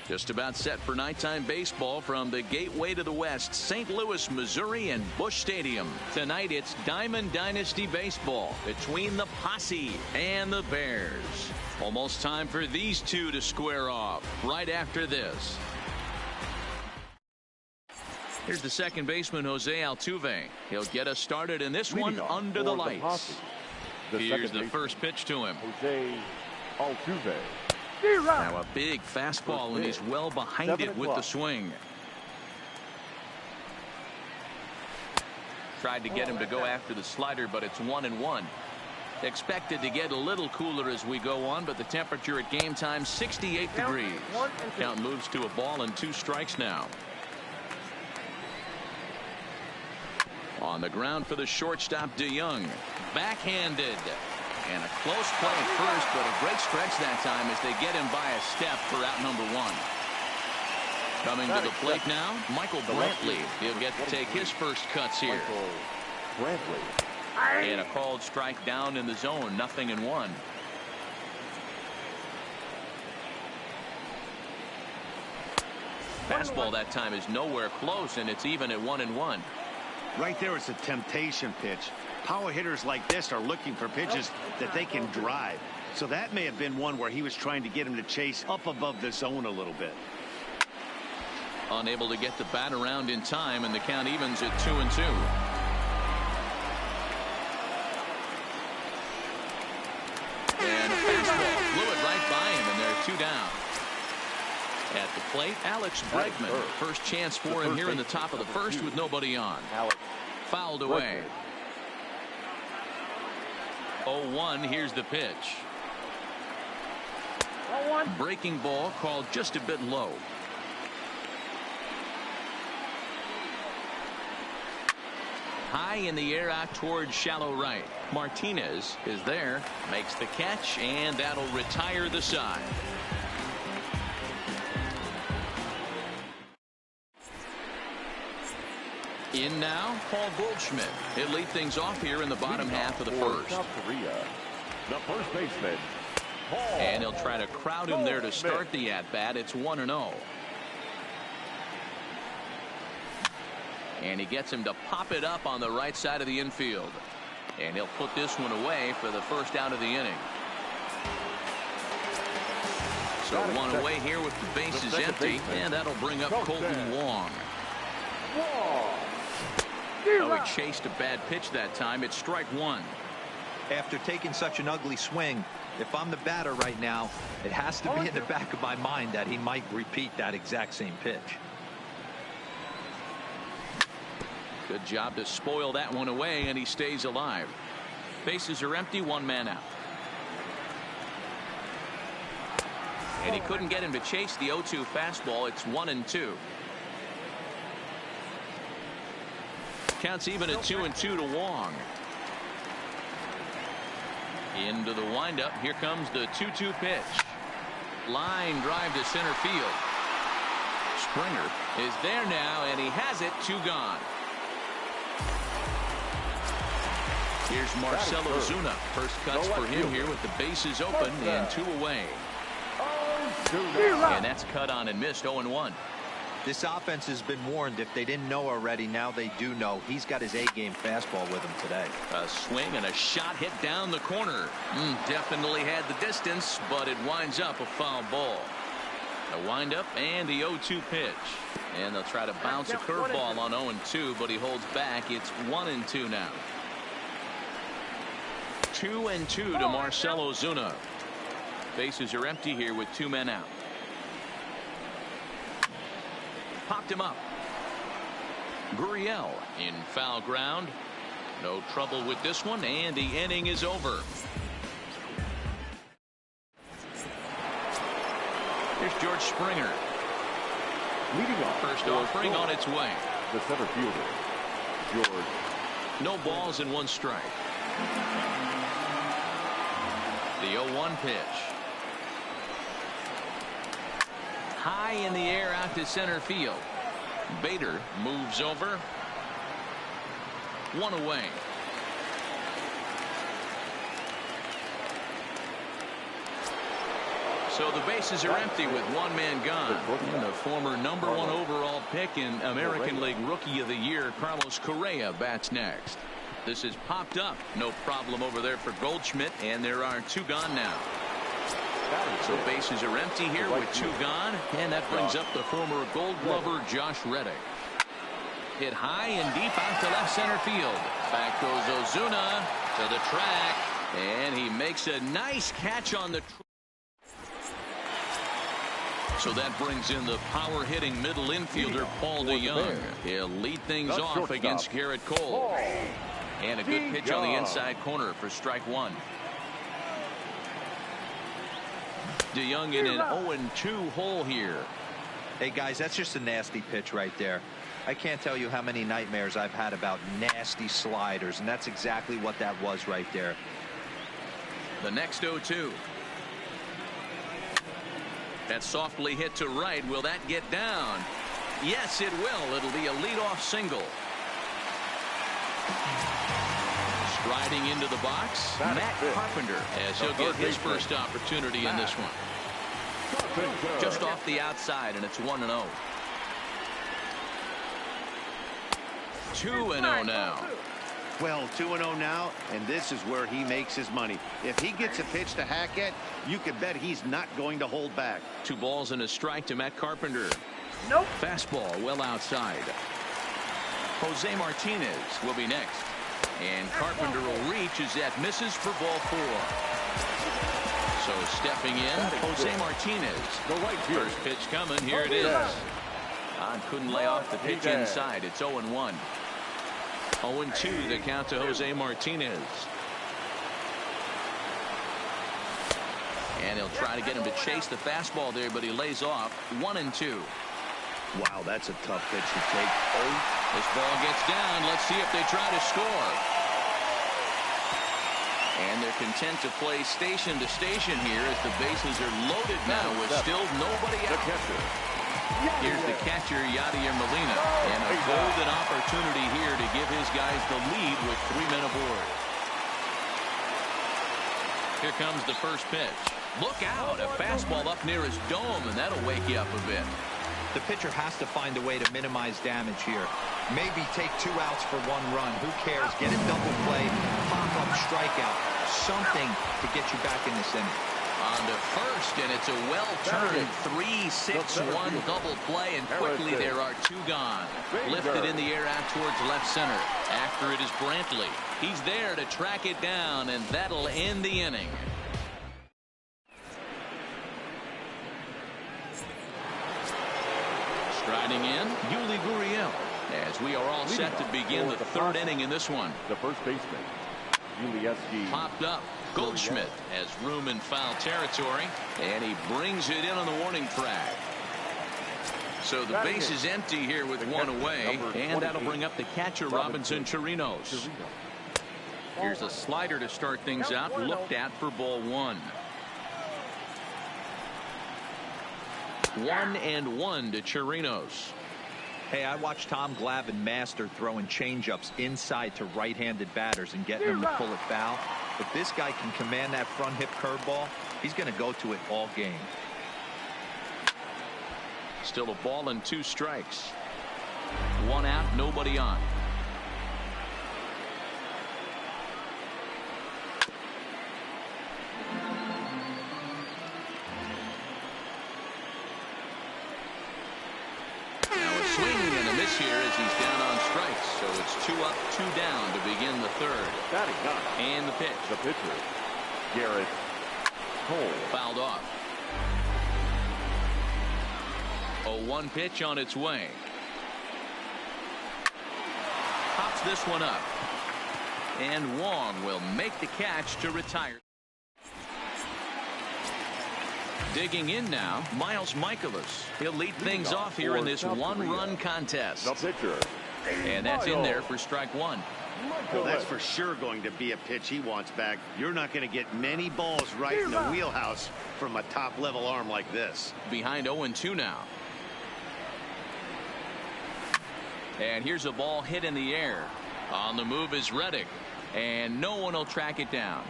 Just about set for nighttime baseball from the gateway to the west, St. Louis, Missouri, and Busch Stadium. Tonight it's Diamond Dynasty baseball between the Posse and the Bears. Almost time for these two to square off right after this. Here's the second baseman, Jose Altuve. He'll get us started in this one under the lights. Here's the first pitch to him. Jose Altuve. Now a big fastball, and he's well behind it with the swing. Tried to get him to go after the slider, but it's 1-1. Expected to get a little cooler as we go on, but the temperature at game time 68 degrees. Count moves to a ball and 2 strikes now. On the ground for the shortstop, DeYoung. Backhanded. And a close play at first, but a great stretch that time as they get him by a step for out number 1. Coming to the plate now, Michael Brantley. He'll get to take his first cuts here. And a called strike down in the zone, 0-1. Fastball that time is nowhere close, and it's even at 1-1. Right there, it's a temptation pitch. Power hitters like this are looking for pitches that they can drive. So that may have been one where he was trying to get him to chase up above the zone a little bit. Unable to get the bat around in time, and the count evens at 2-2. And a fastball blew it right by him, and they're 2 down. At the plate, Alex Bregman. First chance for him here in the top of the first with nobody on. Fouled away. 0-1. Here's the pitch. Breaking ball called just a bit low. High in the air out towards shallow right. Martinez is there, makes the catch, and that'll retire the side. In now, Paul Goldschmidt. He'll lead things off here in the bottom half of the first. South Korea, the first baseman, Paul. And he'll try to crowd him there to start the at-bat. It's 1-0. And he gets him to pop it up on the right side of the infield. And he'll put this one away for the first out of the inning. So 1 away here with the bases empty. And that'll bring up Colton Wong. Oh, he chased a bad pitch that time. It's strike 1. After taking such an ugly swing, if I'm the batter right now, it has to be in the back of my mind that he might repeat that exact same pitch. Good job to spoil that one away, and he stays alive. Bases are empty, 1 man out. And he couldn't get him to chase the 0-2 fastball. It's 1-2. Counts even at 2-2 to Wong. Into the windup. Here comes the 2-2 pitch. Line drive to center field. Springer is there now, and he has it. 2 gone. Here's Marcell Ozuna. First cuts for him here with the bases open and 2 away. And that's cut on and missed. 0-1. This offense has been warned. If they didn't know already, now they do know. He's got his A-game fastball with him today. A swing and a shot hit down the corner. Definitely had the distance, but it winds up a foul ball. A windup and the 0-2 pitch. And they'll try to bounce a curveball on 0-2, but he holds back. It's 1-2 now. 2-2 to Marcell Ozuna. Bases are empty here with 2 men out. Popped him up. Gurriel in foul ground. No trouble with this one, and the inning is over. Here's George Springer. Leading off. First offering on its way. The center fielder, George. No balls and 1 strike. The 0-1 pitch. High in the air out to center field. Bader moves over. 1 away. So the bases are empty with one man gone. And the former #1 overall pick in American League Rookie of the Year, Carlos Correa, bats next. This is popped up. No problem over there for Goldschmidt, and there are 2 gone now. So bases are empty here with 2 gone, and that brings up the former Gold Glover Josh Reddick. Hit high and deep out to left center field. Back goes Ozuna to the track, and he makes a nice catch on the track. So that brings in the power-hitting middle infielder Paul DeYoung. He'll lead things off against Garrett Cole. And a good pitch on the inside corner for strike 1. DeYoung in an 0-2 hole here. Hey, guys, that's just a nasty pitch right there. I can't tell you how many nightmares I've had about nasty sliders, and that's exactly what that was right there. The next 0-2. That's softly hit to right. Will that get down? Yes, it will. It'll be a leadoff single. Striding into the box, Matt Carpenter, as he'll get his first opportunity in this one. Just off the outside, and it's 1-0. 2-0 now. Well, 2-0 now, and this is where he makes his money. If he gets a pitch to hack at, you can bet he's not going to hold back. 2 balls and a strike to Matt Carpenter. Nope. Fastball well outside. Jose Martinez will be next. And Carpenter will reach as that misses for ball 4. So stepping in, Jose Martinez. First pitch coming. Here it is. Couldn't lay off the pitch inside. It's 0-1. 0-2 the count to Jose Martinez. And he'll try to get him to chase the fastball there, but he lays off. 1-2. Wow, that's a tough pitch to take. This ball gets down. Let's see if they try to score. And they're content to play station to station here as the bases are loaded now with still nobody out. Here's the catcher, Yadier Molina, and a golden opportunity here to give his guys the lead with 3 men aboard. Here comes the first pitch. Look out, a fastball up near his dome, and that'll wake you up a bit. The pitcher has to find a way to minimize damage here. Maybe take 2 outs for 1 run. Who cares? Get a double play, pop-up strikeout, something to get you back in this inning. On to first, and it's a well-turned 3-6-1 double play, and quickly there are 2 gone. Lifted in the air out towards left center. After it is Brantley. He's there to track it down, and that'll end the inning. Striding in, Yuli Gurriel, as we are all set to begin the 3rd inning in this one. The first baseman, Yuli Popped up. Goldschmidt has room in foul territory, and he brings it in on the warning track. So the base is empty here with 1 away, and that'll bring up the catcher, Robinson Chirinos. Here's a slider to start things out, looked at for ball 1. 1-1 to Chirinos. Hey, I watched Tom Glavine master throwing changeups inside to right-handed batters and getting them to pull it foul. If this guy can command that front hip curveball, he's going to go to it all game. Still a ball and 2 strikes. 1 out, nobody on. Here as he's down on strikes, so it's 2 up, 2 down to begin the 3rd. And the pitch. The pitcher, Garrett Cole. Fouled off. 0-1 pitch on its way. Pops this one up. And Wong will make the catch to retire. Digging in now, Miles Michaelis. He'll lead things off here in this 1-run contest. The pitcher. And that's in there for strike 1. Well, that's for sure going to be a pitch he wants back. You're not going to get many balls right in the wheelhouse from a top-level arm like this. Behind 0-2 now. And here's a ball hit in the air. On the move is Reddick. And no one will track it down.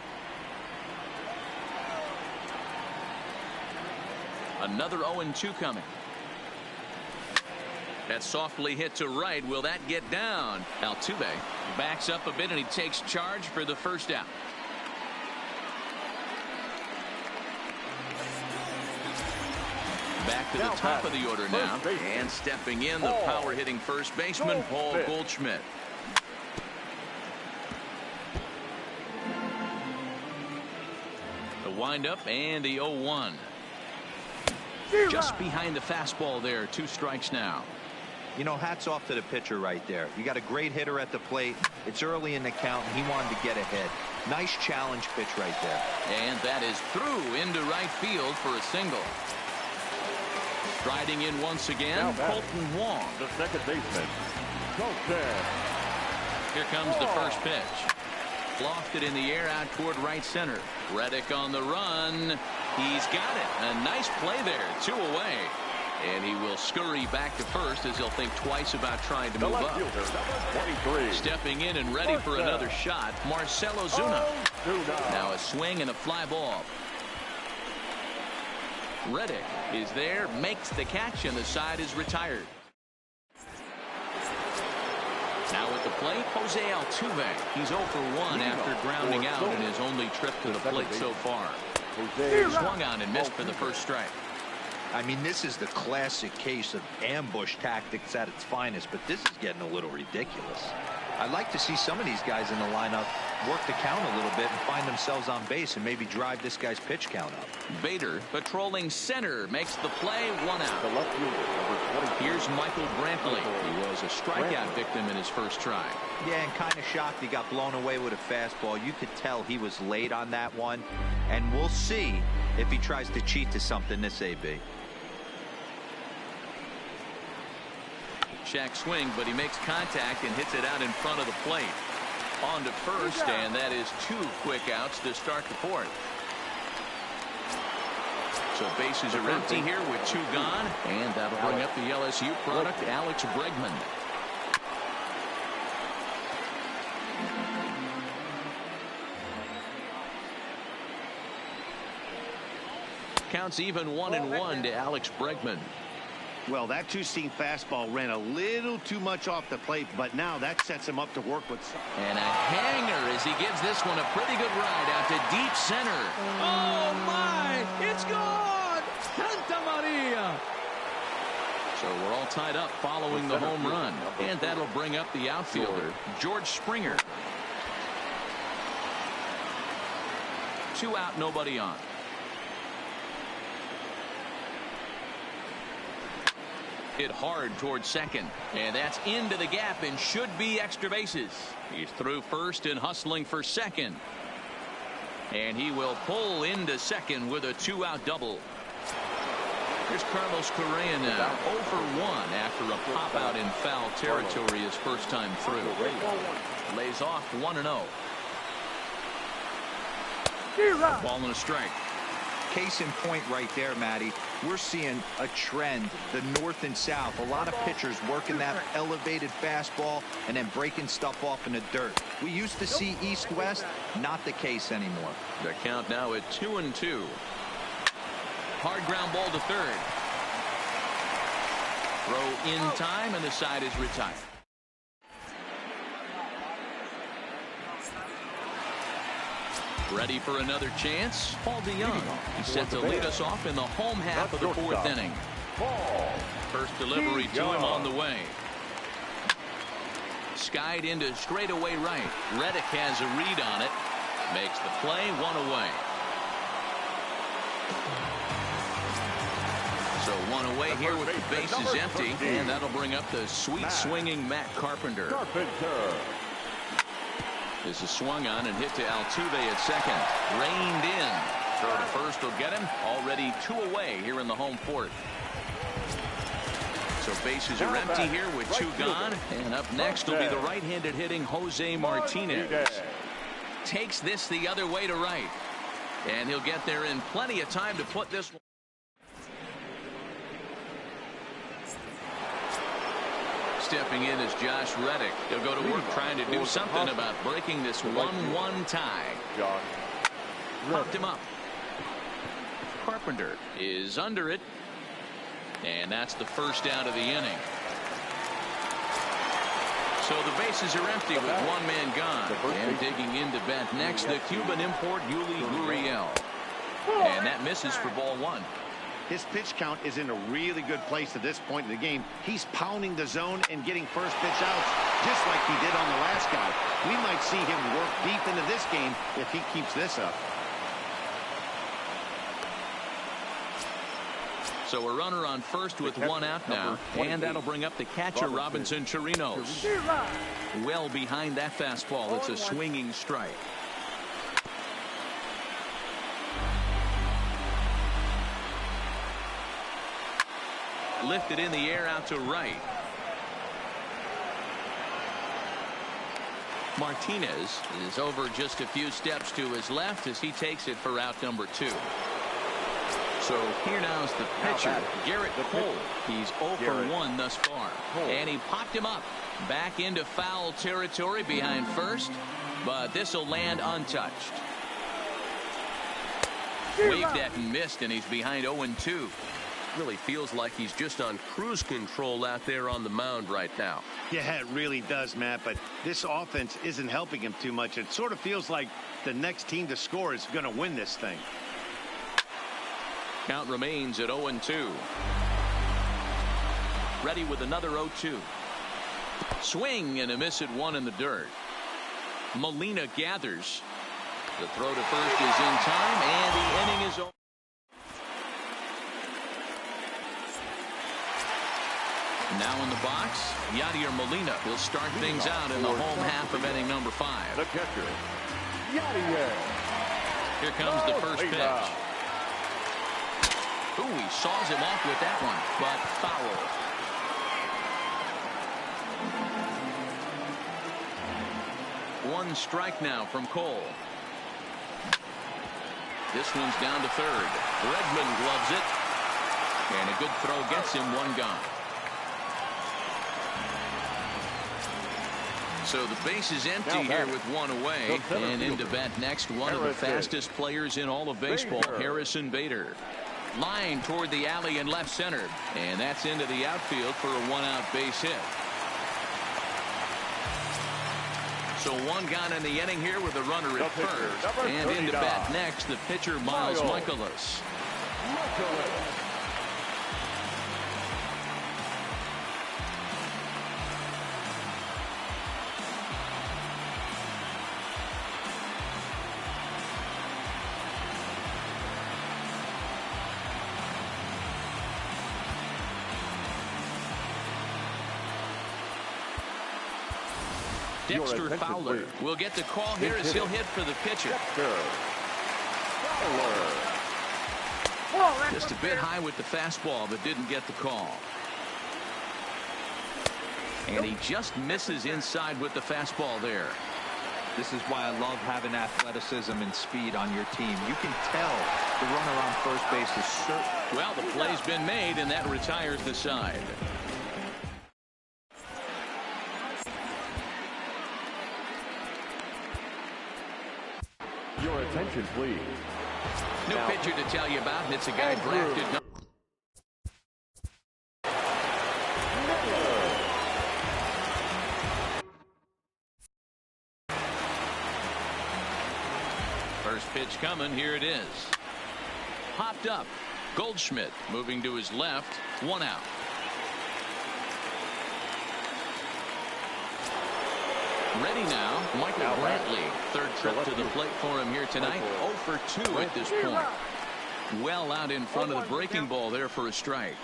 Another 0-2 coming. That's softly hit to right. Will that get down? Altuve backs up a bit and he takes charge for the first out. Back to the top of the order now. And stepping in, the power hitting first baseman, Paul Goldschmidt. The windup and the 0-1. Just behind the fastball there. 2 strikes now. You know, hats off to the pitcher right there. You got a great hitter at the plate. It's early in the count, and he wanted to get ahead. Nice challenge pitch right there. And that is through into right field for a single. Striding in once again, Colton Wong. The second baseman, Colton. Here comes the first pitch. Lofted in the air out toward right center. Reddick on the run. He's got it. A nice play there. 2 away. And he will scurry back to first as he'll think twice about trying to move up. 23. Stepping in and ready for another shot, Marcell Ozuna. Now a swing and a fly ball. Reddick is there, makes the catch, and the side is retired. Now at the plate, Jose Altuve. He's 0 for 1 after grounding out in his only trip to the plate so far. Swung on and missed for the first strike. I mean, this is the classic case of ambush tactics at its finest, but this is getting a little ridiculous. I'd like to see some of these guys in the lineup work the count a little bit and find themselves on base and maybe drive this guy's pitch count up. Bader patrolling center makes the play. 1 out. The left fielder, number 20. Here's Michael Brantley. He was a strikeout victim in his first try. Yeah, and kind of shocked he got blown away with a fastball. You could tell he was late on that one, and we'll see if he tries to cheat to something this AB. Check swing, but he makes contact and hits it out in front of the plate. On to first, and that is 2 quick outs to start the 4th. So bases are empty here with 2 gone, and that'll bring up the LSU product, Alex Bregman. Counts even 1-1 to Alex Bregman. Well, that 2-seam fastball ran a little too much off the plate, but now that sets him up to work with. And a hanger as he gives this one a pretty good ride out to deep center. Oh, my! It's gone! Santa Maria! So we're all tied up following the home run. And that'll bring up the outfielder, George Springer. 2 out, nobody on. Hit hard towards second, and that's into the gap and should be extra bases. He's through first and hustling for second, and he will pull into second with a 2-out double. Here's Carlos Correa now, 0 for 1 after a pop out in foul territory his first time through. Lays off 1-0. Ball and a strike. Case in point right there, Matty. We're seeing a trend, the north and south. A lot of pitchers working that elevated fastball and then breaking stuff off in the dirt. We used to see east-west, not the case anymore. The count now at 2-2. Hard ground ball to third. Throw in time, and the side is retired. Ready for another chance? Paul DeYoung. He's set to lead us off in the home half of the 4th inning. First delivery to him on the way. Skied into straightaway right. Reddick has a read on it. Makes the play. 1 away. So 1 away here with the bases empty. And that'll bring up the sweet swinging Matt Carpenter. This is swung on and hit to Altuve at second. Reined in. Throw to first will get him. Already 2 away here in the home 4th. So bases are empty here with 2 gone. And up next will be the right-handed hitting Jose Martinez. Takes this the other way to right. And he'll get there in plenty of time to put this one. Stepping in is Josh Reddick. He'll go to work trying to do something about breaking this 1-1 tie. Popped him up. Carpenter is under it. And that's the first out of the inning. So the bases are empty with one man gone. And digging into bat next, the Cuban import Yuli Gurriel. And that misses for ball one. His pitch count is in a really good place at this point in the game. He's pounding the zone and getting first pitch outs just like he did on the last guy. We might see him work deep into this game if he keeps this up. So a runner on first with one out now. And that'll bring up the catcher, Robinson Chirinos. Well behind that fastball. It's a swinging strike. Lifted in the air out to right. Martinez is over just a few steps to his left as he takes it for out number 2. So here now is the pitcher, Garrett Cole. He's 0 for 1 thus far. And he popped him up back into foul territory behind first, but this will land untouched. Waved at and missed, and he's behind 0-2. Really feels like he's just on cruise control out there on the mound right now. Yeah, it really does, Matt, but this offense isn't helping him too much. It sort of feels like the next team to score is going to win this thing. Count remains at 0-2. Ready with another 0-2. Swing and a miss at 1 in the dirt. Molina gathers. The throw to first is in time, and the inning is over. Now in the box, Yadier Molina will start things out in the home half of inning number 5. The catcher, Yadier. Here comes the first pitch. Ooh, he saws him off with that one, but foul. One strike now from Cole. This one's down to third. Bregman gloves it. And a good throw gets him one gone. So the base is empty here with one away. And into bat next, one of the fastest players in all of baseball, Harrison Bader. Line toward the alley in left center. And that's into the outfield for a one-out base hit. So one gone in the inning here with a runner at first. And into bat next, the pitcher, Miles Michaelis. Dexter Fowler will get the call here as he'll hit for the pitcher. Just a bit high with the fastball, but didn't get the call. And he just misses inside with the fastball there. This is why I love having athleticism and speed on your team. You can tell the runner on first base is certain. Well, the play's been made, and that retires the side. Your attention, please. New pitcher to tell you about, and it's a guy drafted. First pitch coming, here it is. Popped up. Goldschmidt moving to his left, one out. Ready now, Michael Brantley. Third trip to the plate for him here tonight. 0 for 2 at this point. Well out in front of the breaking ball there for a strike.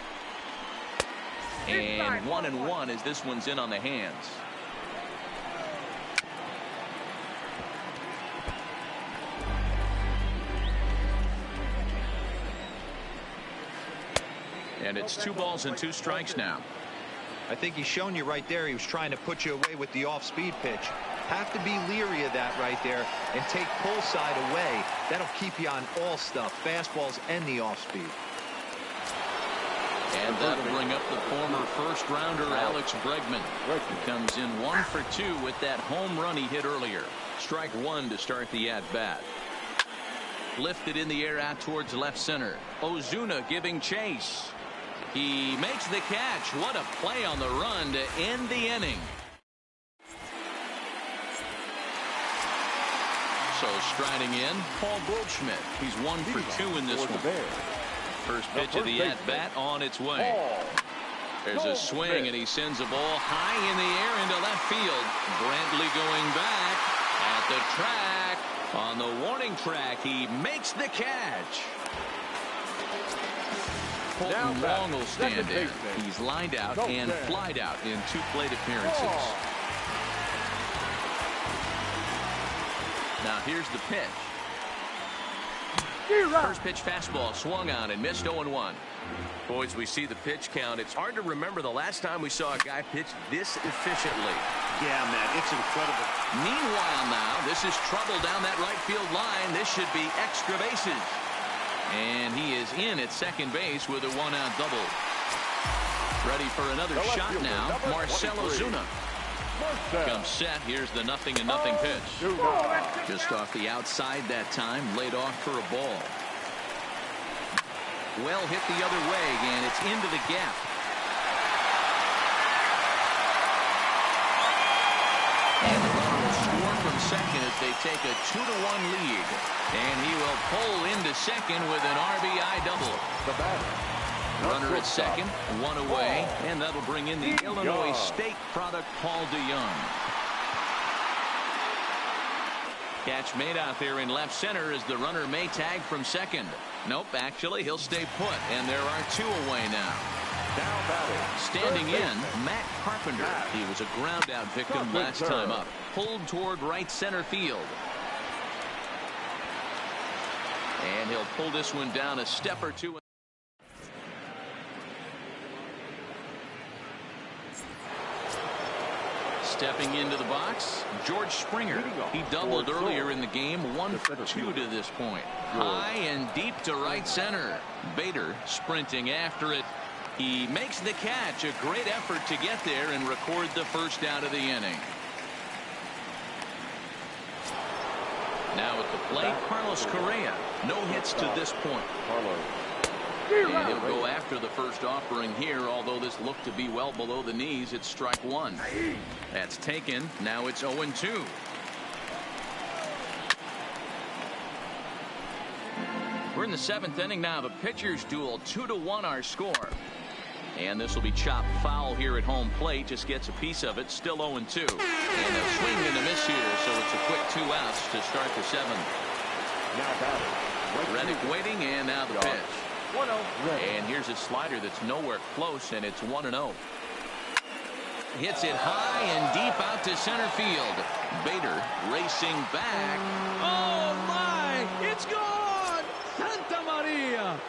And 1-1 as this one's in on the hands. And it's 2 balls and 2 strikes now. I think he's shown you right there. He was trying to put you away with the off-speed pitch. Have to be leery of that right there and take pull side away. That'll keep you on all stuff, fastballs and the off-speed. And that'll bring up the former first-rounder Alex Bregman. He comes in 1 for 2 with that home run he hit earlier. Strike 1 to start the at-bat. Lifted in the air out towards left center. Ozuna giving chase. He makes the catch. What a play on the run to end the inning. So striding in, Paul Goldschmidt. He's 1 for 2 in this one. First pitch of the at-bat on its way. There's a swing, and he sends a ball high in the air into left field. Brantley going back at the track. On the warning track, he makes the catch. Colton Long will stand in. He's lined out and flied out in 2 plate appearances. Now here's the pitch. First pitch fastball swung on and missed 0-1. Boys, we see the pitch count. It's hard to remember the last time we saw a guy pitch this efficiently. Yeah, man, it's incredible. Meanwhile now, this is trouble down that right field line. This should be extra bases. And he is in at second base with a 1-out double. Ready for another shot now, Marcell Ozuna. Comes set. Here's the 0-0 pitch. Just off the outside that time, laid off for a ball. Well hit the other way, and it's into the gap. And the runner will score from second as they take a 2-1 lead. And he will pull into second with an RBI double. The batter. Runner at second, 1 away, and that'll bring in the Illinois State product, Paul DeYoung. Catch made out there in left center as the runner may tag from second. Nope, actually, he'll stay put, and there are 2 away now. Standing in, Matt Carpenter. He was a ground-out victim last time up. Pulled toward right center field. And he'll pull this one down a step or 2. Stepping into the box, George Springer. He doubled earlier in the game, 1 for 2 to this point. High and deep to right center. Bader sprinting after it. He makes the catch. A great effort to get there and record the first out of the inning. Now at the plate, Carlos Correa. No hits to this point. And he'll go after the first offering here, although this looked to be well below the knees. It's strike 1. That's taken. Now it's 0-2. We're in the 7th inning now. The pitchers duel, 2-1 our score. And this will be chopped foul here at home plate. Just gets a piece of it. Still 0-2. And a swing and a miss here. So it's a quick 2 outs to start the 7th. Reddick waiting, and now the pitch. And here's a slider that's nowhere close, and it's 1-0. Hits it high and deep out to center field. Bader racing back. Oh, my! It's gone! Santa Maria!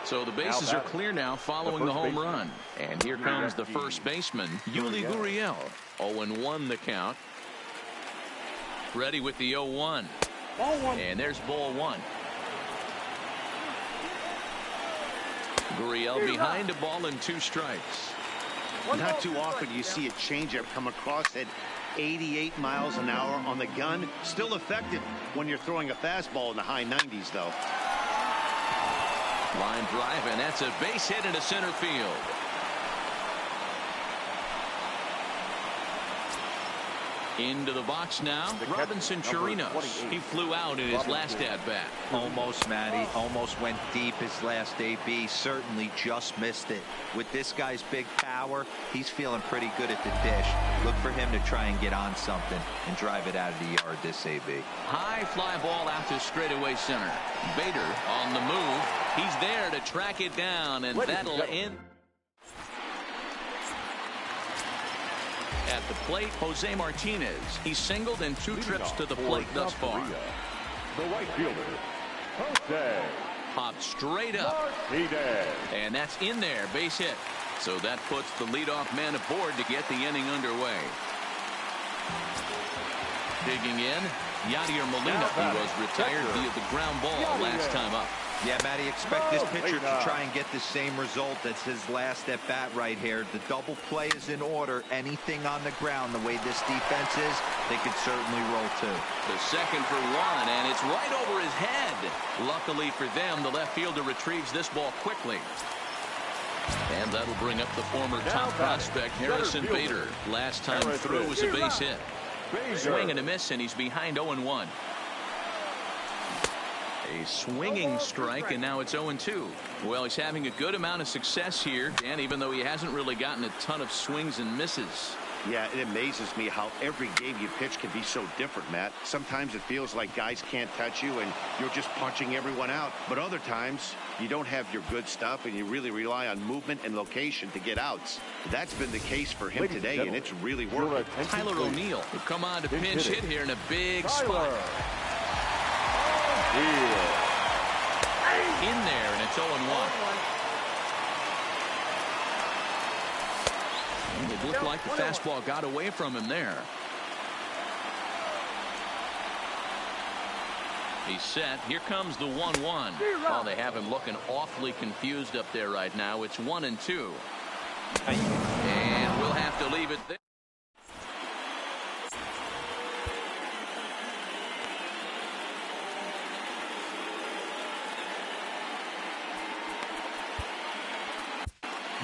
So the bases are clear now following the home run. And here comes the first baseman, Yuli Gurriel. 0-1 the count. Ready with the 0-1. And there's ball 1. Gurriel behind a ball and 2 strikes. Not too often you see a changeup come across at 88 miles an hour on the gun. Still effective when you're throwing a fastball in the high 90s, though. Line drive, and that's a base hit into center field. Into the box now, Robinson Chirinos. He flew out in his last at-bat. Almost, Matty. Almost went deep his last AB. Certainly just missed it. With this guy's big power, he's feeling pretty good at the dish. Look for him to try and get on something and drive it out of the yard this AB. High fly ball out to straightaway center. Bader on the move. He's there to track it down, and that'll end. At the plate, Jose Martinez. He's singled in 2 trips to the plate thus far. The right fielder, Jose. Popped straight up. Martinez. And that's in there, base hit. So that puts the leadoff man aboard to get the inning underway. Digging in, Yadier Molina. He was retired via the ground ball last time up. Yeah, Matty, expect this pitcher to try and get the same result as his last at bat right here. The double play is in order. Anything on the ground, the way this defense is, they could certainly roll too. The second for one, and it's right over his head. Luckily for them, the left fielder retrieves this ball quickly. And that'll bring up the former top prospect, Harrison Bader. Last time through was a base hit. Swing and a miss, and he's behind 0-1. A swinging strike, and now it's 0-2. Well, he's having a good amount of success here, Dan, even though he hasn't really gotten a ton of swings and misses. Yeah, it amazes me how every game you pitch can be so different, Matt. Sometimes it feels like guys can't touch you and you're just punching everyone out. But other times, you don't have your good stuff and you really rely on movement and location to get outs. That's been the case for him today, and it's really working. Tyler O'Neill will come on to pinch hit here in a big spot. In there, and it's 0-1. It looked like the fastball got away from him there. He's set. Here comes the 1-1. Oh, they have him looking awfully confused up there right now. It's 1-2. And we'll have to leave it there.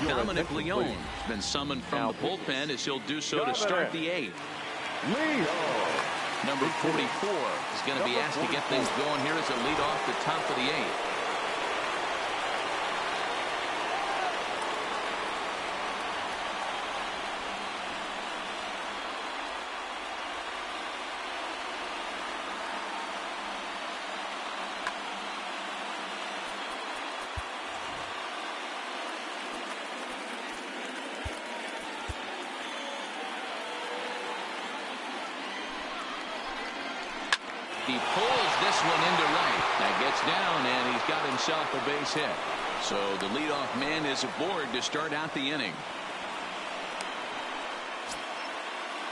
Dominic Leone has been summoned from the bullpen as he'll do so to start the 8th. Number 44 is going to be asked to get things going here as a lead off the top of the 8th. He pulls this one into right. That gets down, and he's got himself a base hit. So the leadoff man is aboard to start out the inning.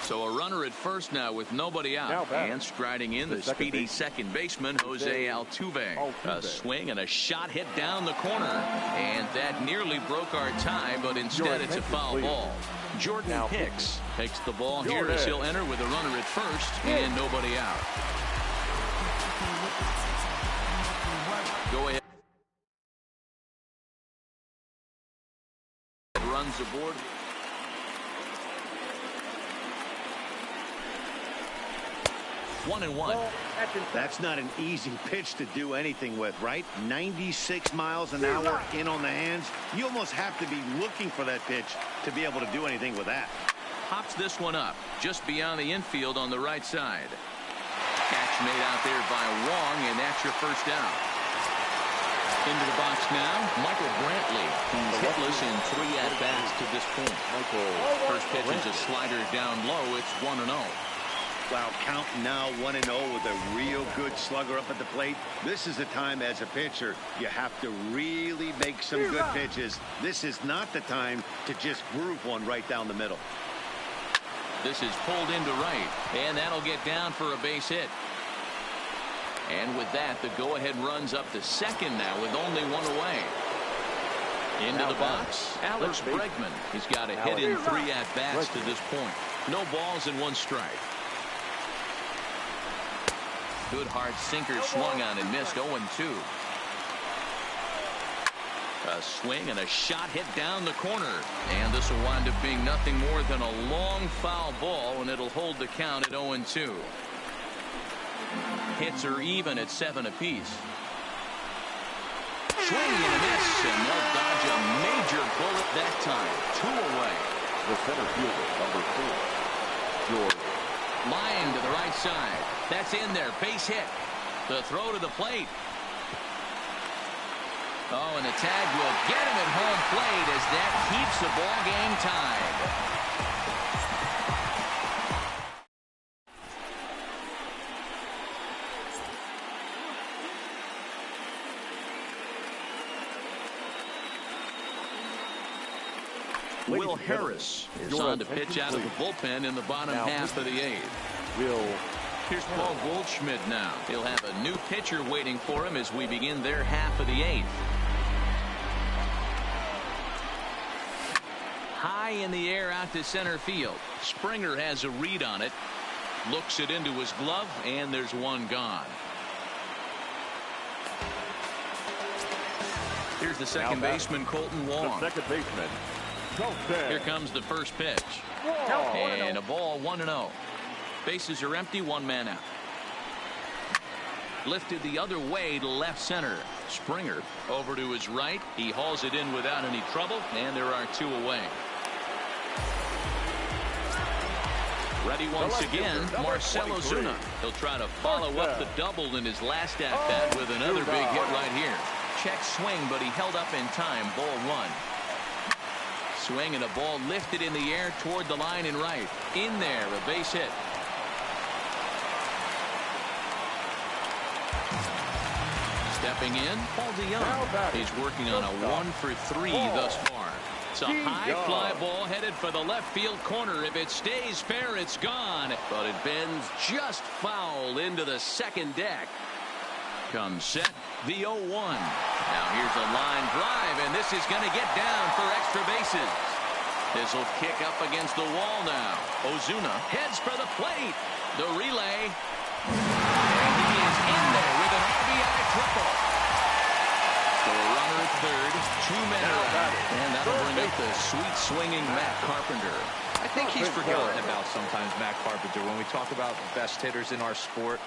So a runner at first now with nobody out. And striding in the speedy second baseman, Jose Altuve. A swing and a shot hit down the corner. And that nearly broke our tie, but instead it's a foul ball. Jordan Hicks takes the ball here as he'll enter with a runner at first and nobody out. Go ahead. Runs aboard. One and one. That's not an easy pitch to do anything with, right? 96 miles an hour in on the hands. You almost have to be looking for that pitch to be able to do anything with that. Pops this one up just beyond the infield on the right side. Catch made out there by Wong, and that's your first down. Into the box now, Michael Brantley. He's hitless in 3 at-bats to this point. First pitch is a slider down low. It's 1-0. Wow, count now 1-0 with a real good slugger up at the plate. This is the time as a pitcher you have to really make some good pitches. This is not the time to just groove one right down the middle. This is pulled into right, and that'll get down for a base hit. And with that, the go-ahead runs up to second now with only one away. Into the box, Alex Bregman. He's got a hit in 3 at-bats to this point. No balls and 1 strike. Good hard sinker swung on and missed. 0-2. A swing and a shot hit down the corner. And this will wind up being nothing more than a long foul ball, and it'll hold the count at 0-2. Hits are even at 7 apiece. Swing and a miss, and they'll dodge a major bullet that time. 2 away. The center fielder, number 4, George. Line to the right side. That's in there. Base hit. The throw to the plate. Oh, and the tag will get him at home plate as that keeps the ball game tied. Will Harris is on to pitch out of the bullpen in the bottom half of the 8th. Will Here's Paul Goldschmidt now. He'll have a new pitcher waiting for him as we begin their half of the 8th. High in the air out to center field. Springer has a read on it. Looks it into his glove, and there's one gone. Here's the second baseman, Colton Wong. The second baseman, Colton. Here comes the first pitch. And a ball, 1-0. Bases are empty, one man out. Lifted the other way to left center. Springer over to his right. He hauls it in without any trouble, and there are 2 away. Ready once again, Marcell Ozuna. He'll try to follow up the double in his last at-bat with another big hit right here. Check swing, but he held up in time. Ball 1. Swing and a ball lifted in the air toward the line and right. In there, a base hit. Stepping in, Paul DeYoung. He's working on a 1-for-3 thus far. It's a high fly ball headed for the left field corner. If it stays fair, it's gone. But it bends just foul into the second deck. Comes set, the 0-1. Now here's a line drive, and this is going to get down for extra bases. This will kick up against the wall now. Ozuna heads for the plate. The relay. And he is in there with an RBI triple. So a runner at third, 2 men out. And that'll bring up the sweet swinging Matt Carpenter. I think he's forgotten about sometimes Matt Carpenter. When we talk about best hitters in our sport,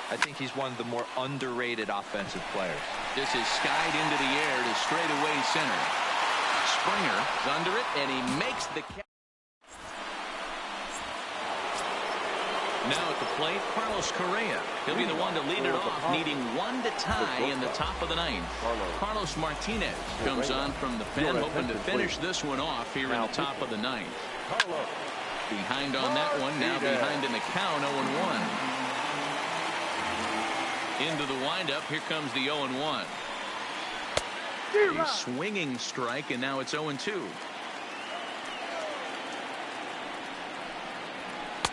I think he's one of the more underrated offensive players. This is skied into the air to straightaway center. Springer is under it, and he makes the catch. Now at the plate, Carlos Correa. He'll be the one to lead it off, needing 1 to tie in the top of the 9th. Carlos Martinez comes on from the pen, hoping to finish this one off here in the top of the 9th. Behind on that one, now behind in the count, 0-1. Into the windup, here comes the 0-1. A swinging strike, and now it's 0-2.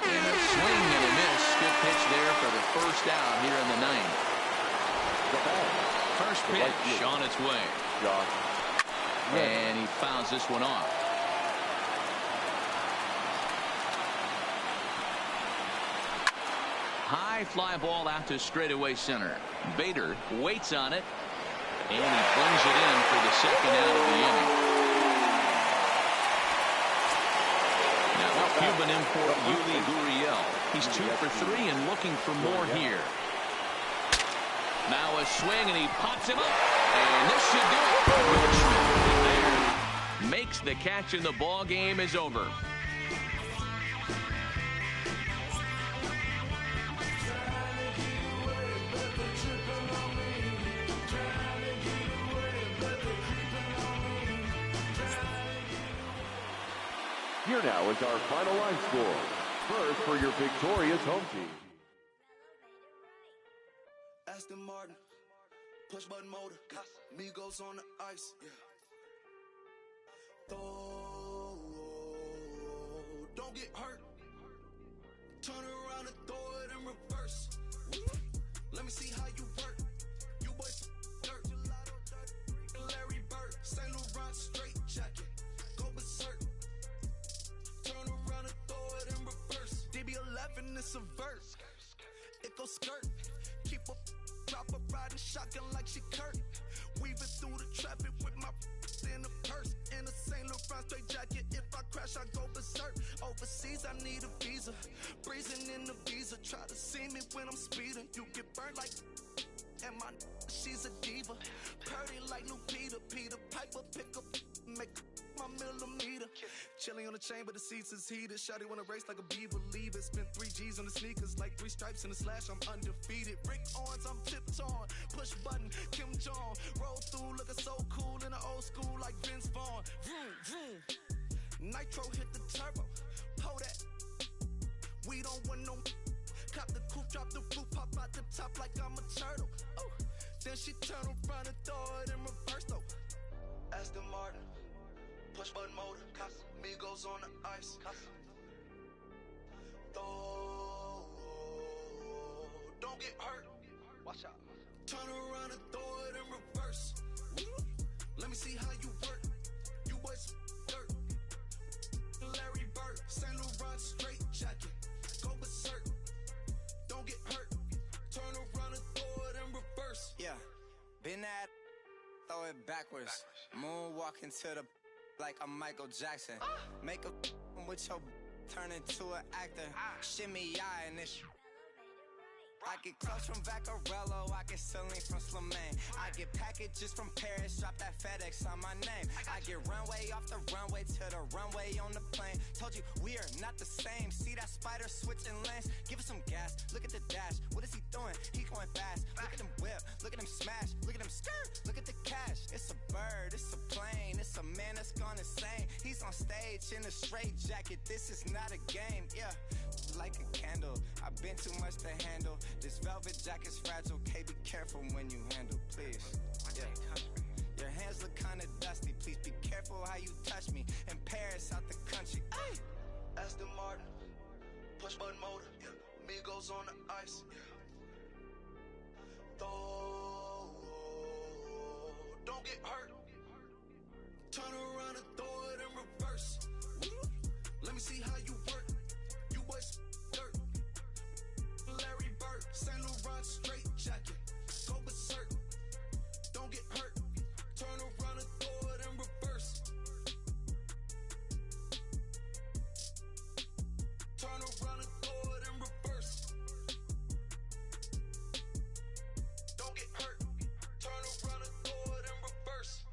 And a swing and a miss. Good pitch there for the first out here in the 9th. First pitch on its way. And he fouls this one off. High fly ball out to straightaway center. Bader waits on it, and he brings it in for the second out of the inning. Now the Cuban import Yuli Gurriel. He's 2 for 3 and looking for more here. Now a swing, and he pops him up, and this should do it. Goldschmidt there makes the catch, and the ball game is over. Here now is our final line score. First for your victorious home team. Aston Martin, push button motor, Migos on the ice. Don't get hurt. Turn around and throw it in reverse. Let me see how you work. You boy dirt. Larry Bird, St. Laurent straight jacket. Go berserk. Turn around and throw it in reverse. DB11 is a verse. It goes skirt. Keep up, drop a riding shotgun like she Kurt. Weaving through the traffic with my in the purse. In a St. Laurent straight jacket. If I crash, I go berserk. Overseas, I need a visa. Breezing in the visa. Try to see me when I'm speeding. You get burnt like. And my she's a diva. Purdy like new Peter. Peter Piper pick up, make my millimeter. Chilling on the chain, but the seats is heated. Shawty wanna race like a beaver. Leave it. Spent 3 G's on the sneakers, like 3 stripes in the slash. I'm undefeated. Rick Owens, I'm tiptoeing. Push button, Kim Jong. Roll through, looking so cool in the old school, like Vince Vaughn. Vroom, vroom. Nitro hit the turbo. Pull that. We don't want no. Cop the coupe, drop the roof, pop out the top like I'm a turtle. Oh, then she turn around and throw it in reverse though. Aston Martin, push button motor, Migos on the ice. get hurt. Watch out. Turn around and throw it in reverse. Let me see how you work. You boys dirt. Larry Bird, Saint Laurent straight jacket. Go berserk. Don't get hurt. Turn around and throw it in reverse. Yeah, been that, throw it backwards. Moonwalk into the like I'm Michael Jackson. Make a with your turn into an actor. Shimmy eye and this. I get clothes from Vaccarello, I get ceiling from Slimane. I get packages from Paris, drop that FedEx on my name. I get runway off the runway to the runway on the plane. Told you we are not the same. See that spider switching lanes? Give it some gas, look at the dash. What is he doing? He going fast. Look at him whip, look at him smash. Look at him skirt, look at the cash. It's a bird, it's a plane. It's a man that's gone insane. He's on stage in a straight jacket. This is not a game, yeah. Like a candle, I've been too much to handle. This velvet jacket's fragile, okay, be careful when you handle, please. Yeah. Your hands look kinda dusty, please be careful how you touch me. In Paris, out the country. Ay! Aston Martin, push button motor, yeah. Migos on the ice, yeah. Don't get hurt. Turn around and throw it in reverse. Let me see how you work. You boys dirt. Larry Bird, Saint Laurent straight jacket. Go berserk. Don't get hurt. Turn around and throw it in reverse. Turn around and throw it in reverse. Don't get hurt. Turn around and throw it in reverse.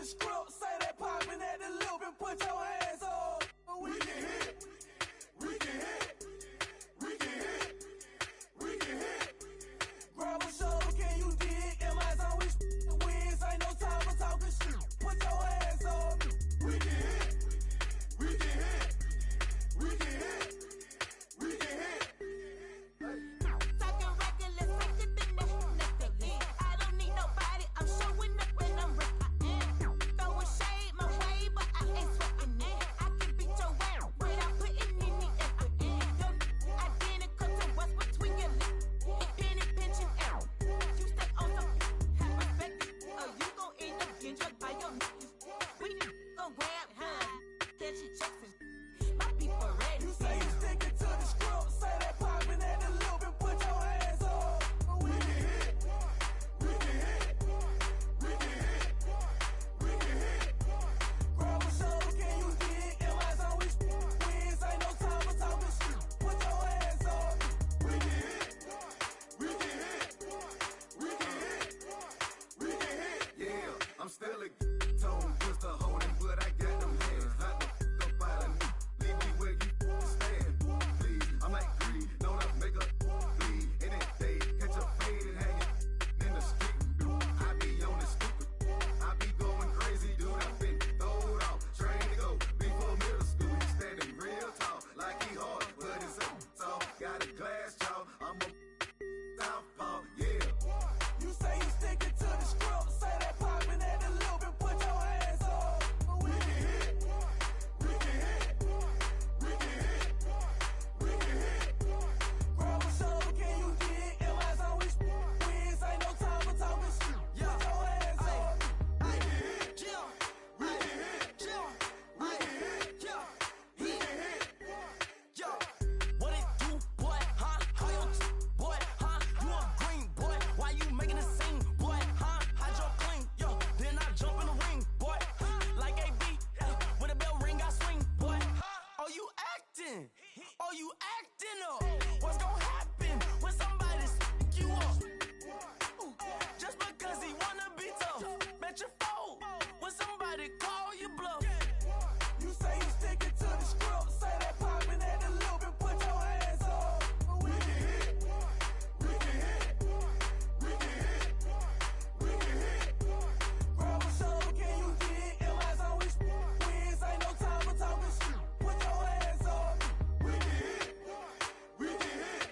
the script, say that poppin' at the loop and put your hands on. We can hit, we can hit, we can hit, we can hit. Grab a shoulder, can you dig? MI's always wins, ain't no time for talking shit. Put your hands on me. We can hit, we can hit, we can hit, we can hit. Talking reckless, I get the necklace. I don't need nobody, I'm showing up and I'm ripping. Throwing shade my way, but I ain't sweating it. I can beat your ass without putting any effort in. Your identical to what's between your lips. Penny pinching out. You stay on some have respect, or you gon' end up getting drugged by your niggas. We gon' grab her, catch your checks and my people ready. You say you sticking to the script, say that poppin' at the loop and put your hands on. We can hit, we can hit, we can hit, we can hit. Grab a shoulder, can you dig? MI's always wins, ain't no time for talking shit. Put your hands on. We can hit, we can hit, we can hit, we can hit. Yeah, I'm still a tone, just a holding, but I got them hands. Hot the fuck up out of me. Leave me where you stand, please. I'm like greed, know that make a bleed. In that day, catch a fade and hang it in the street. I be on the stupid, I be going crazy, dude. I've been throwed off, trained to go before middle school. He standing real tall, like he hard, but it's up tall. Got a glass jaw, I'm a southpaw, yeah. You say you sticking to the script, say that poppin' at the loop and put your hands on. We can hit, we can hit, we can hit, we can hit. Grab a shoulder, can you dig? MI's always wins, ain't no time for talking shit. Put your hands on. We can hit, we can hit, we can hit, we can hit. Yo, what it do, boy, huh? How your boy, huh? You a green boy, why you making a scene, boy, huh? Hide your clean, yo, then I jump in the ring, boy, like AB, when the bell ring, I swing, boy. Oh, you acting, oh, you acting up. What's gonna happen when somebody you up? Ooh, just because he wanna be tough, bet you fold when somebody call you bluff. You say you sticking to the script, say that poppin' at the loop and put your hands on. We can hit, we can hit, we can hit, we can hit. Grab a shoulder, can you dig? MI's always wins, ain't no time for talking shit. Put your hands on. We can hit, we can hit,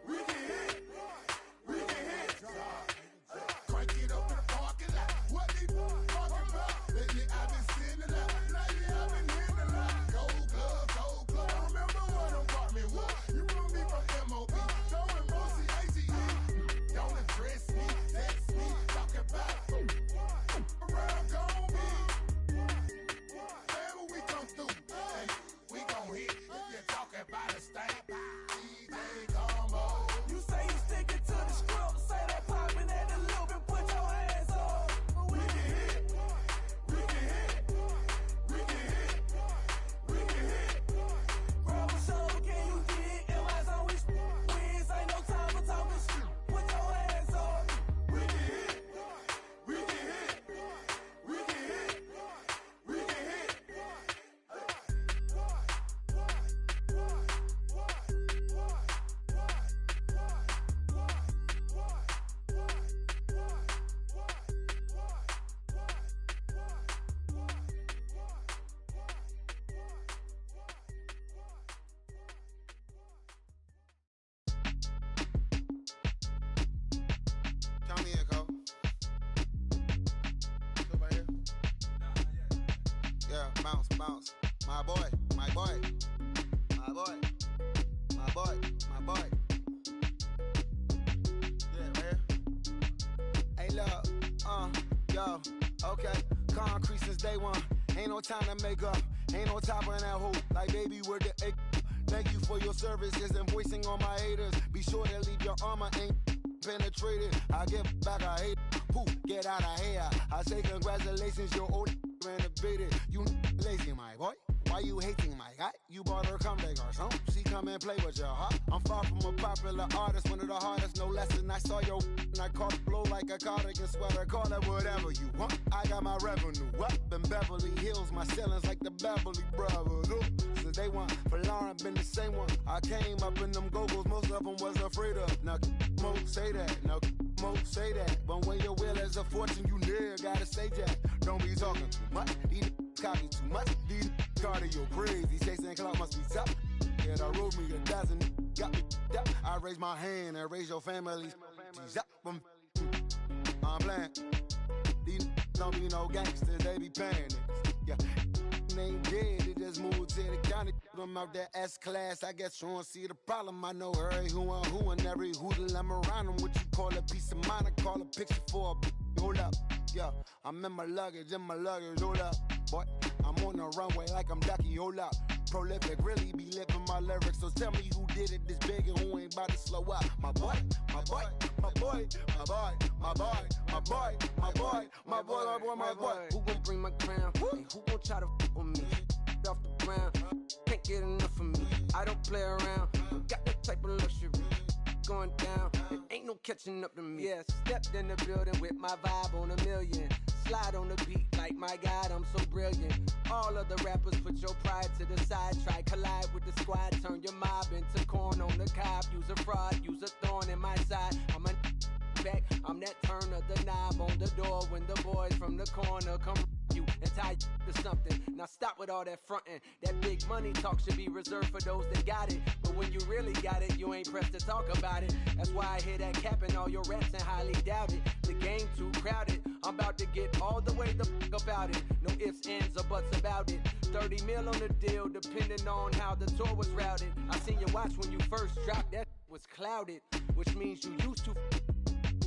we can hit, we can hit. Crank it up in the parking lot. What they talking about? Lately I've been seeing a lot. Lately I've been hearing a lot. Gold glove, gold glove. I remember what them brought me was. You remember me from MOB. Throwing Mossy ATE. Don't address me, text me, talk about around gone me. Man, when we come through, hey, we gon' hit. If you talking about a stank, DJ Combo. You say you sticking to the script, say that poppin' at the loop and put your hands on. We can hit, we can hit, we can hit, we can hit. Grab a shoulder, can you dig? MI's always wins, ain't no time for talking shit. Put your hands on. We can hit, we can hit, we can hit, we can hit. Count me in, Cole. Still right here? Yeah, bounce, bounce. My boy, my boy. My boy. My boy, my boy. Yeah, right here. Hey, look, yo, okay. Concrete since day one. Ain't no time to make up. Ain't no top on that hoe. Like, baby, where the egg? Thank you for your services and voicing on my haters. Be sure to leave your armor ain't penetrated. I get back, I hate. Poof, get out of here. I say congratulations, your old renovated. You lazy, my boy. Why you hating my guy? You bought her come back or something. She come and play with your heart. I'm far from a popular artist, one of the hardest, no less than I saw your and I caught it blow like a cardigan sweater. Call it whatever you want. I got my revenue up in Beverly Hills. My ceilings like the Beverly Brothers. Ooh. Since they want for Lauren, been the same one. I came up in them go-go's, most of them was afraid of. Now, Mo say that. Now, Mo say that. But when your will is a fortune, you never gotta say that. Don't be talking too much. These copy too much. These cardio crazy. Chasing clout must be tough. Yeah, I wrote me a dozen. Got me up. I raise my hand and raise your family. I'm playing. These don't be no gangsters. They be paying it. Yeah. They ain't dead. They just moved to the county. Them out that S-class. I guess you don't see the problem. I know every who and every hoodle I'm around them. What you call a piece of mind? I call a picture for a hold up. Yeah, I'm in my luggage, hold up. Boy, I'm on the runway like I'm Ducky, hold up. Prolific, really be living my lyrics. So tell me who did it this big and who ain't about to slow up. My boy, my boy, my boy, my boy, my boy, my boy, my boy, my boy, my boy, my boy. Who gon' bring my crown? And who gon' try to f with me? Off the ground, can't get enough of me. I don't play around, got that type of luxury. Going down, and ain't no catching up to me. Yeah, stepped in the building with my vibe on a million. Slide on the beat like my God, I'm so brilliant. All of the rappers put your pride to the side. Try collide with the squad, turn your mob into corn on the cob. Use a fraud, use a thorn in my side. I'm a back, I'm that turn of the knob on the door when the boys from the corner come you and tie you to something. Now stop with all that frontin'. That big money talk should be reserved for those that got it. But when you really got it, you ain't pressed to talk about it. That's why I hear that cap in all your raps and highly doubt it. The game too crowded. I'm about to get all the way the fuck about it. No ifs, ands, or buts about it. 30 mil on the deal, depending on how the tour was routed. I seen you watch when you first dropped, that was clouded, which means you used to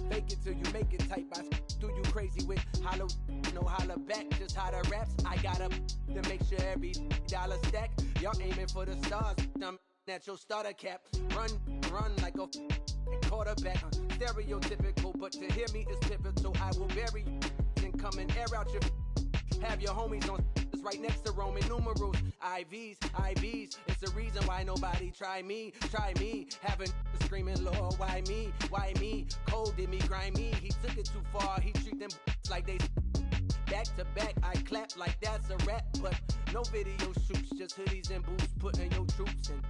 fake it till you make it type. I do you crazy with hollow, no holla back, just how the raps. I got up to make sure every dollar stack. Y'all aiming for the stars, I'm at your starter cap. Run like a quarterback. Stereotypical, but to hear me is pivotal. I will bury you and come and air out your. Have your homies on right next to Roman numerals. IVs, it's the reason why nobody try me. Having screaming, Lord, why me? Cold did me, grimy. He took it too far, he treat them like they back to back. I clap like that's a rap, but no video shoots, just hoodies and boots, putting your troops in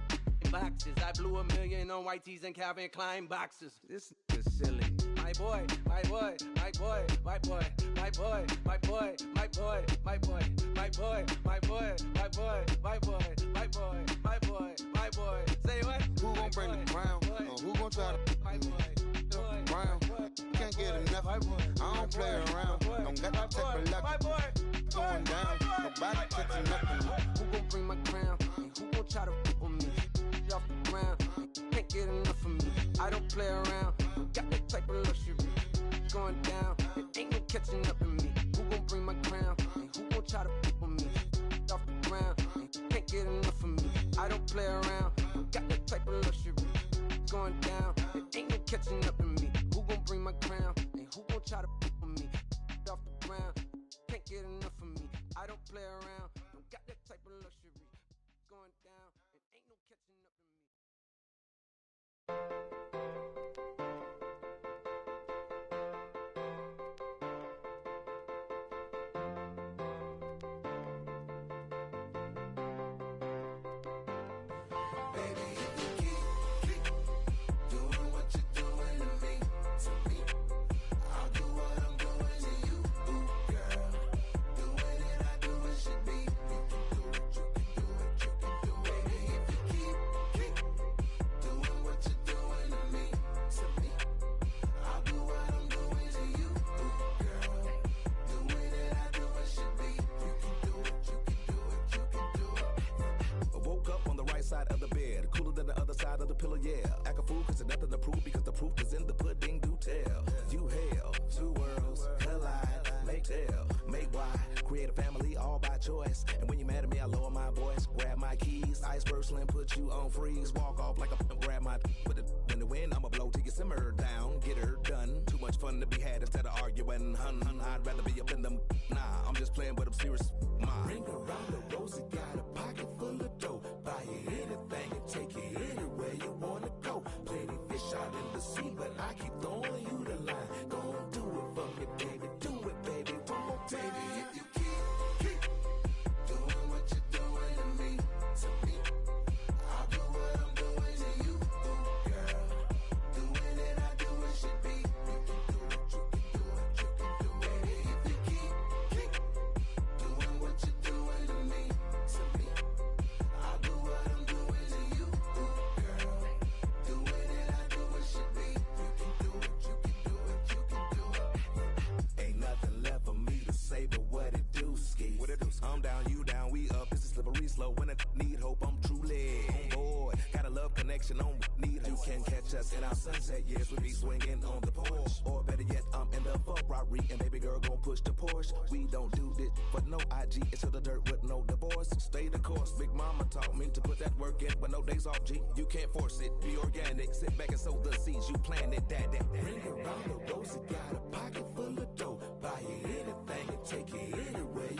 boxes. I blew $1 million on white tees and Calvin Klein boxes. This is silly. My boy, my boy, my boy, my boy, my boy, my boy, my boy, my boy, my boy, my boy, my boy, my boy, my boy, my boy, my boy. Say what? Who gon' bring the crown? Who gon' try to my boy, crown? Can't get enough. I don't play around. Don't got that type of luck. Going down. Nobody catching nothing. Who gon' bring my crown? And who gon' try to with me? Off the ground, can't get enough of me. I don't play around, got that type of luxury. Going down, and ain't no catching up in me. Who gon' bring my crown? And who gon' try to with me? Off the ground, can't get enough of me. I don't play around, got that type of luxury. Going down, and ain't no catching up in me. Who gon' bring my crown? And who gon' try to with me? Off the ground, can't get enough of me. I don't play around, got that type of luxury. Going down, and ain't no catching up in me. Side of the bed, cooler than the other side of the pillow, yeah. Act a fool cause there's nothing to prove because the proof is in the pudding, do tell. You hell, two worlds collide, make tell, make wide, create a family all by choice. And when you're mad at me, I lower my voice, grab my keys, iceberg slim, put you on freeze, walk off like a grab my put it in the wind, I'ma blow till you simmer down, get her done. Too much fun to be had instead of arguing, hun, I'd rather be up in them. Nah, I'm just playing, but I'm serious. Ring around the rosy, got a pocket. us in our sunset years, we be swinging on the porch. Or better yet, I'm in the Ferrari and baby girl gon' push the Porsche. We don't do this for no IG, into the dirt with no divorce. Stay the course, big mama taught me to put that work in with no days off, G. You can't force it, be organic. Sit back and sow the seeds you planted, that. Bring around the rosy, got a pocket full of dough. Buy you anything and take it anywhere